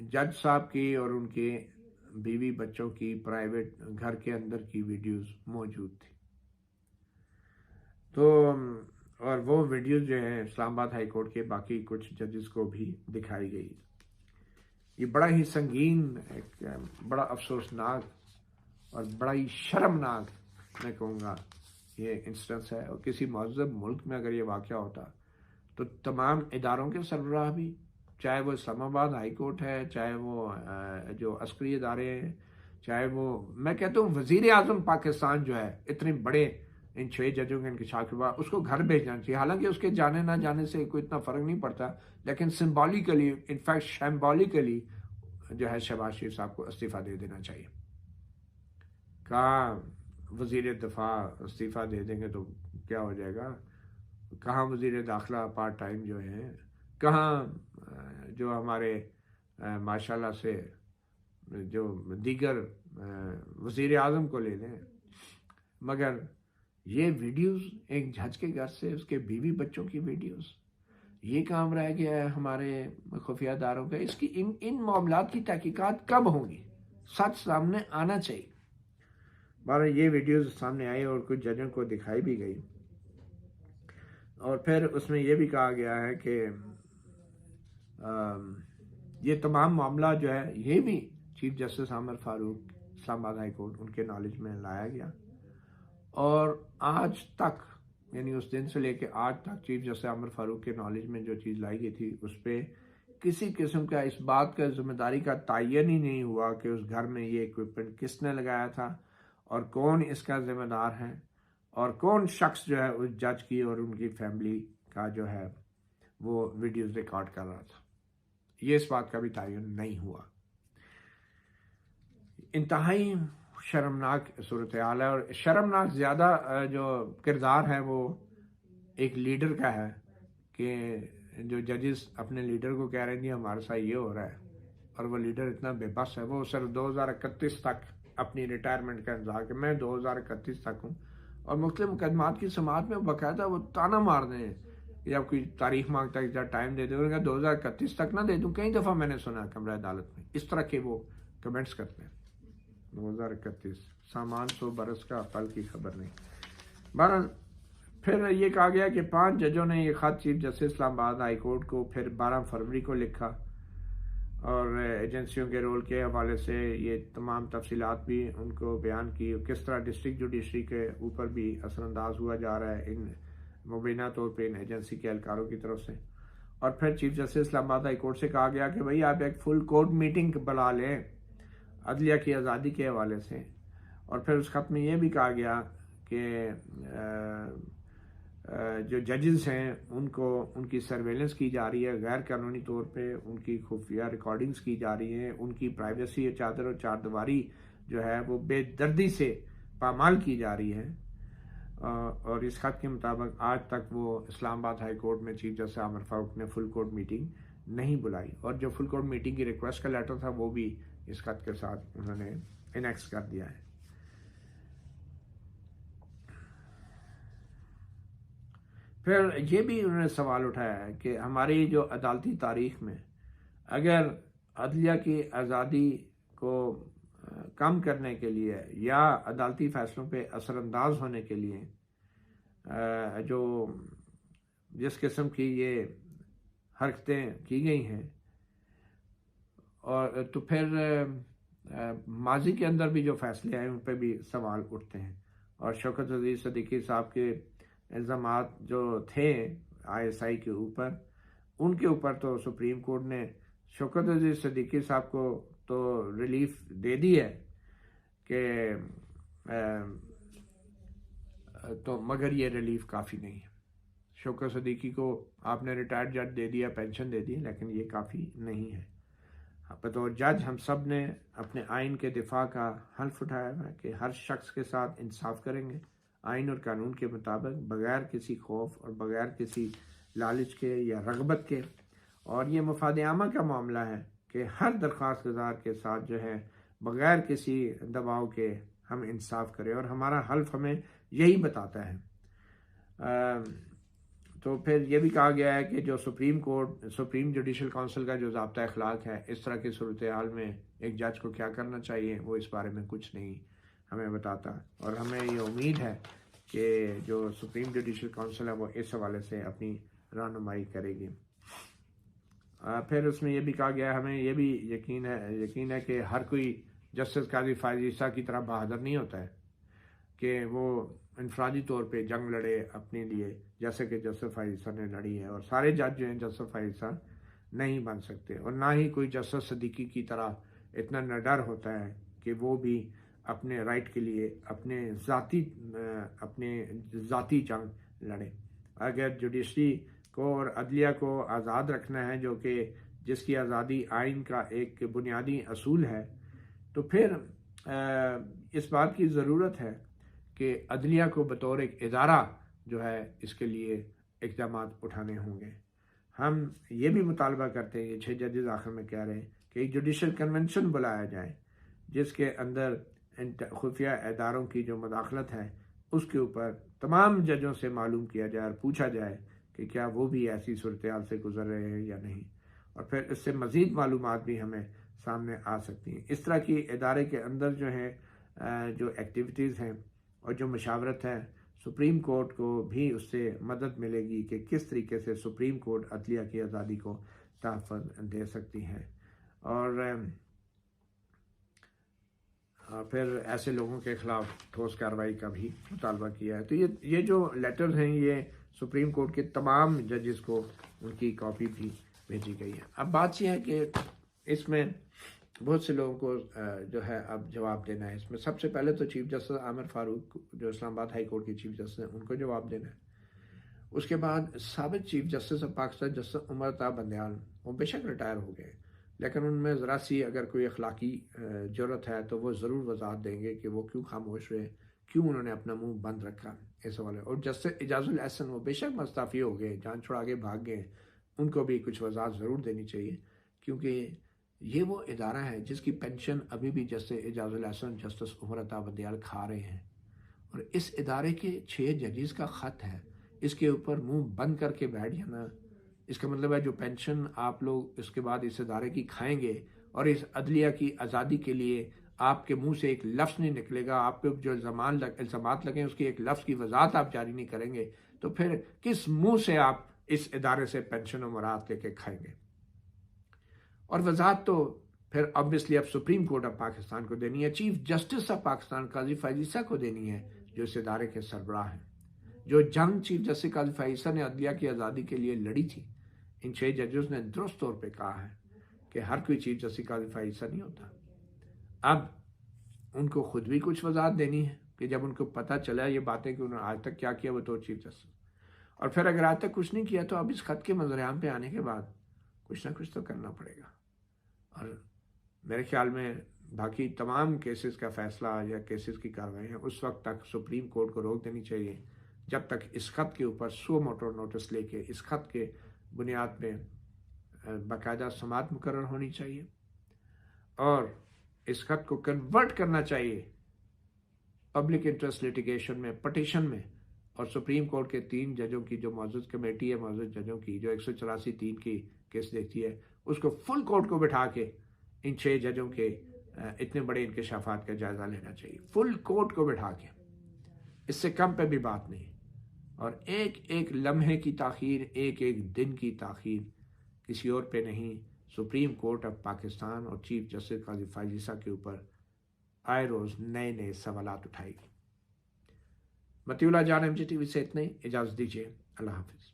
جج صاحب کی اور ان کے بیوی بچوں کی پرائیویٹ گھر کے اندر کی ویڈیوز موجود تھی. تو اور وہ ویڈیوز جو ہیں اسلام آباد ہائی کورٹ کے باقی کچھ ججز کو بھی دکھائی گئی. یہ بڑا ہی سنگین، ایک بڑا افسوسناک اور بڑا ہی شرمناک میں کہوں گا یہ انسٹنس ہے. اور کسی مہذب ملک میں اگر یہ واقعہ ہوتا تو تمام اداروں کے سربراہ بھی، چاہے وہ اسلام آباد ہائی کورٹ ہے، چاہے وہ جو عسکری ادارے ہیں، چاہے وہ میں کہتا ہوں وزیر اعظم پاکستان جو ہے، اتنے بڑے ان 6 ججوں کے انکشاف کے بعد اس کو گھر بھیجنا چاہیے. حالانکہ اس کے جانے نہ جانے سے کوئی اتنا فرق نہیں پڑتا، لیکن سمبولیکلی، انفیکٹ شیمبولیکلی جو ہے شہباز شریف صاحب کو استعفیٰ دے دینا چاہیے. کہاں وزیر دفاع استعفیٰ دے دیں گے تو کیا ہو جائے گا؟ کہاں وزیر داخلہ پارٹ ٹائم جو ہیں، کہاں جو ہمارے ماشاءاللہ سے جو دیگر وزیر اعظم کو لے لیں. مگر یہ ویڈیوز ایک جج کے گھر سے، اس کے بیوی بچوں کی ویڈیوز، یہ کام رہ گیا ہے ہمارے خفیہ اداروں کا. اس کی ان معاملات کی تحقیقات کب ہوں گی؟ سچ سامنے آنا چاہیے. بہرحال یہ ویڈیوز سامنے آئی اور کچھ ججوں کو دکھائی بھی گئی، اور پھر اس میں یہ بھی کہا گیا ہے کہ یہ تمام معاملہ جو ہے یہ بھی چیف جسٹس عامر فاروق اسلام آباد ہائی کورٹ ان کے نالج میں لایا گیا. اور آج تک، یعنی اس دن سے لے کے آج تک چیف جسٹس عامر فاروق کے نالج میں جو چیز لائی گئی تھی اس پہ کسی قسم کا اس بات کا ذمہ داری کا تعین ہی نہیں ہوا کہ اس گھر میں یہ اکوپمنٹ کس نے لگایا تھا اور کون اس کا ذمہ دار ہے اور کون شخص جو ہے اس جج کی اور ان کی فیملی کا جو ہے وہ ویڈیوز ریکارڈ کر رہا تھا. یہ اس بات کا بھی تعین نہیں ہوا. انتہائی شرمناک صورتحال ہے. اور شرمناک زیادہ جو کردار ہے وہ ایک لیڈر کا ہے کہ جو ججز اپنے لیڈر کو کہہ رہے ہیں جی ہمارے ساتھ یہ ہو رہا ہے، اور وہ لیڈر اتنا بے بس ہے. وہ صرف 2031 تک اپنی ریٹائرمنٹ کا انتظار کہ میں 2031 تک ہوں، اور مختلف مقدمات کی سماعت میں باقاعدہ وہ تانا مار دیں ہیں یا کوئی تاریخ مانگتا ہے، ٹائم دے دیں. انہوں نے کہا 2031 تک نہ دے دوں. کئی دفعہ میں نے سنا کمرہ عدالت میں اس طرح کے وہ کمنٹس کرتے ہیں. 2031 سامان 100 برس کا پل کی خبر نہیں. بہرحال پھر یہ کہا گیا کہ 5 ججوں نے یہ خط چیف جسٹس اسلام آباد ہائی کورٹ کو پھر 12 فروری کو لکھا، اور ایجنسیوں کے رول کے حوالے سے یہ تمام تفصیلات بھی ان کو بیان کی، کس طرح ڈسٹرکٹ جوڈیشری کے اوپر بھی اثر انداز ہوا جا رہا ہے ان مبینہ طور پہ ان ایجنسی کے اہلکاروں کی طرف سے. اور پھر چیف جسٹس اسلام آباد ہائی کورٹ سے کہا گیا کہ بھئی آپ ایک فل کورٹ میٹنگ بلا لیں عدلیہ کی آزادی کے حوالے سے. اور پھر اس خط میں یہ بھی کہا گیا کہ جو ججز ہیں ان کو ان کی سرویلنس کی جا رہی ہے غیر قانونی طور پہ، ان کی خفیہ ریکارڈنگز کی جا رہی ہیں، ان کی پرائیویسی چادر اور چار دیواری جو ہے وہ بے دردی سے پامال کی جا رہی ہے. اور اس خط کے مطابق آج تک وہ اسلام آباد ہائی کورٹ میں چیف جسٹس عامر فاروق نے فل کورٹ میٹنگ نہیں بلائی، اور جو فل کورٹ میٹنگ کی ریکویسٹ کا لیٹر تھا وہ بھی اس خط کے ساتھ انہوں نے انیکس کر دیا ہے. پھر یہ بھی انہوں نے سوال اٹھایا ہے کہ ہماری جو عدالتی تاریخ میں اگر عدلیہ کی آزادی کو کم کرنے کے لیے یا عدالتی فیصلوں پہ اثر انداز ہونے کے لیے جو جس قسم کی یہ حرکتیں کی گئی ہیں، اور تو پھر ماضی کے اندر بھی جو فیصلے آئے ان پہ بھی سوال اٹھتے ہیں. اور شوکت عزیز صدیقی صاحب کے الزامات جو تھے ISI کے اوپر، ان کے اوپر تو سپریم کورٹ نے شوکت عزیز صدیقی صاحب کو تو ریلیف دے دی ہے کہ تو مگر یہ ریلیف کافی نہیں ہے. شوکت صدیقی کو آپ نے ریٹائرڈ جج دے دیا، پینشن دے دی، لیکن یہ کافی نہیں ہے. بطور جج ہم سب نے اپنے آئین کے دفاع کا حلف اٹھایا ہے کہ ہر شخص کے ساتھ انصاف کریں گے آئین اور قانون کے مطابق، بغیر کسی خوف اور بغیر کسی لالچ کے یا رغبت کے. اور یہ مفاد عامہ کا معاملہ ہے کہ ہر درخواست گزار کے ساتھ جو ہے بغیر کسی دباؤ کے ہم انصاف کریں، اور ہمارا حلف ہمیں یہی بتاتا ہے. تو پھر یہ بھی کہا گیا ہے کہ جو سپریم جوڈیشل کونسل کا جو ضابطہ اخلاق ہے، اس طرح کی صورتحال میں ایک جج کو کیا کرنا چاہیے، وہ اس بارے میں کچھ نہیں ہمیں بتاتا، اور ہمیں یہ امید ہے کہ جو سپریم جوڈیشل کونسل ہے وہ اس حوالے سے اپنی رہنمائی کرے گی۔ پھر اس میں یہ بھی کہا گیا ہے، ہمیں یہ بھی یقین ہے کہ ہر کوئی جسٹس قاضی فائز عیسیٰ کی طرح بہادر نہیں ہوتا ہے کہ وہ انفرادی طور پہ جنگ لڑے اپنے لیے، جیسے کہ جسٹس فائز عیسیٰ نے لڑی ہے، اور سارے جج جو ہیں جسٹس فائز عیسیٰ نہیں بن سکتے، اور نہ ہی کوئی جسٹس صدیقی کی طرح اتنا نڈر ہوتا ہے کہ وہ بھی اپنے رائٹ کے لیے اپنے ذاتی جنگ لڑے۔ اگر جوڈیشری کو اور عدلیہ کو آزاد رکھنا ہے، جو کہ جس کی آزادی آئین کا ایک بنیادی اصول ہے، تو پھر اس بات کی ضرورت ہے کہ عدلیہ کو بطور ایک ادارہ جو ہے اس کے لیے اقدامات اٹھانے ہوں گے۔ ہم یہ بھی مطالبہ کرتے ہیں، یہ 6 ججز آخر میں کہہ رہے ہیں کہ ایک جوڈیشل کنونشن بلایا جائے جس کے اندر خفیہ اداروں کی جو مداخلت ہے اس کے اوپر تمام ججوں سے معلوم کیا جائے اور پوچھا جائے کہ کیا وہ بھی ایسی صورتحال سے گزر رہے ہیں یا نہیں، اور پھر اس سے مزید معلومات بھی ہمیں سامنے آ سکتی ہیں۔ اس طرح کی ادارے کے اندر جو ہے جو ایکٹیویٹیز ہیں اور جو مشاورت ہے، سپریم کورٹ کو بھی اس سے مدد ملے گی کہ کس طریقے سے سپریم کورٹ عدلیہ کی آزادی کو تحفظ دے سکتی ہے، اور پھر ایسے لوگوں کے خلاف ٹھوس کارروائی کا بھی مطالبہ کیا ہے۔ تو یہ جو لیٹرز ہیں یہ سپریم کورٹ کے تمام ججز کو ان کی کاپی بھی بھیجی گئی ہے۔ اب بات یہ ہے کہ اس میں بہت سے لوگوں کو جو ہے اب جواب دینا ہے۔ اس میں سب سے پہلے تو چیف جسٹس عامر فاروق جو اسلام آباد ہائی کورٹ کے چیف جسٹس ہیں ان کو جواب دینا ہے۔ اس کے بعد سابق chief justice of Pakistan justice Umar Tahir Bandial, وہ بے شک ریٹائر ہو گئے لیکن ان میں ذرا سی اگر کوئی اخلاقی جرت ہے تو وہ ضرور وضاحت دیں گے کہ وہ کیوں خاموش ہوئے، کیوں انہوں نے اپنا منہ بند رکھا اس حوالے۔ اور جسٹس اعجاز الاحسن وہ بے شک مستعفی ہو گئے، جان چھڑا کے بھاگ گئے، ان کو بھی کچھ وضاحت ضرور دینی چاہیے، کیونکہ یہ وہ ادارہ ہے جس کی پینشن ابھی بھی جسٹس اعجاز الاحسن جسٹس عمر طاہر بندیال کھا رہے ہیں، اور اس ادارے کے 6 ججز کا خط ہے، اس کے اوپر منہ بند کر کے بیٹھ جانا، اس کا مطلب ہے جو پینشن آپ لوگ اس کے بعد اس ادارے کی کھائیں گے اور اس عدلیہ کی آزادی کے لیے آپ کے منہ سے ایک لفظ نہیں نکلے گا، آپ پہ جو الزامات لگیں اس کی ایک لفظ کی وضاحت آپ جاری نہیں کریں گے، تو پھر کس منہ سے آپ اس ادارے سے پینشن و مراد لے کے کھائیں گے؟ اور وضاحت تو پھر obviously اب سپریم کورٹ آف پاکستان کو دینی ہے، چیف جسٹس آف پاکستان قاضی فائز عیسیٰ کو دینی ہے جو اس ادارے کے سربراہ ہیں۔ جو جنگ چیف جسٹس قاضی فائز عیسیٰ نے عدلیہ کی آزادی کے لیے لڑی تھی، ان 6 ججز نے درست طور پہ کہا ہے کہ ہر کوئی چیف جسٹس قاضی فائز عیسیٰ نہیں ہوتا۔ اب ان کو خود بھی کچھ وضاحت دینی ہے کہ جب ان کو پتہ چلا یہ باتیں کہ انہوں نے آج تک کیا کیا بطور چیف جسٹس، اور پھر اگر آج تک کچھ نہیں کیا تو اب اس خط کے منظر پہ آنے کے بعد کچھ نہ کچھ تو کرنا پڑے گا۔ اور میرے خیال میں باقی تمام کیسز کا فیصلہ یا کیسز کی کارروائی ہے اس وقت تک سپریم کورٹ کو روک دینی چاہیے جب تک اس خط کے اوپر سو موٹو نوٹس لے کے اس خط کے بنیاد پہ باقاعدہ سماعت مقرر ہونی چاہیے، اور اس خط کو کنورٹ کرنا چاہیے پبلک انٹرسٹ لیٹیگیشن میں، پٹیشن میں، اور سپریم کورٹ کے 3 ججوں کی جو معزز کمیٹی ہے، معزز ججوں کی جو 184(3) کی کیس دیکھتی ہے، اس کو فل کورٹ کو بٹھا کے ان 6 ججوں کے اتنے بڑے انکشافات کا جائزہ لینا چاہیے، فل کورٹ کو بٹھا کے، اس سے کم پہ بھی بات نہیں، اور ایک ایک لمحے کی تاخیر، ایک ایک دن کی تاخیر کسی اور پہ نہیں، سپریم کورٹ آف پاکستان اور چیف جسٹس قاضی فائز عیسیٰ کے اوپر آئے روز نئے نئے سوالات اٹھائے گی۔ مطیع اللہ جان MG TV سے اتنے، اجازت دیجیے، اللہ حافظ۔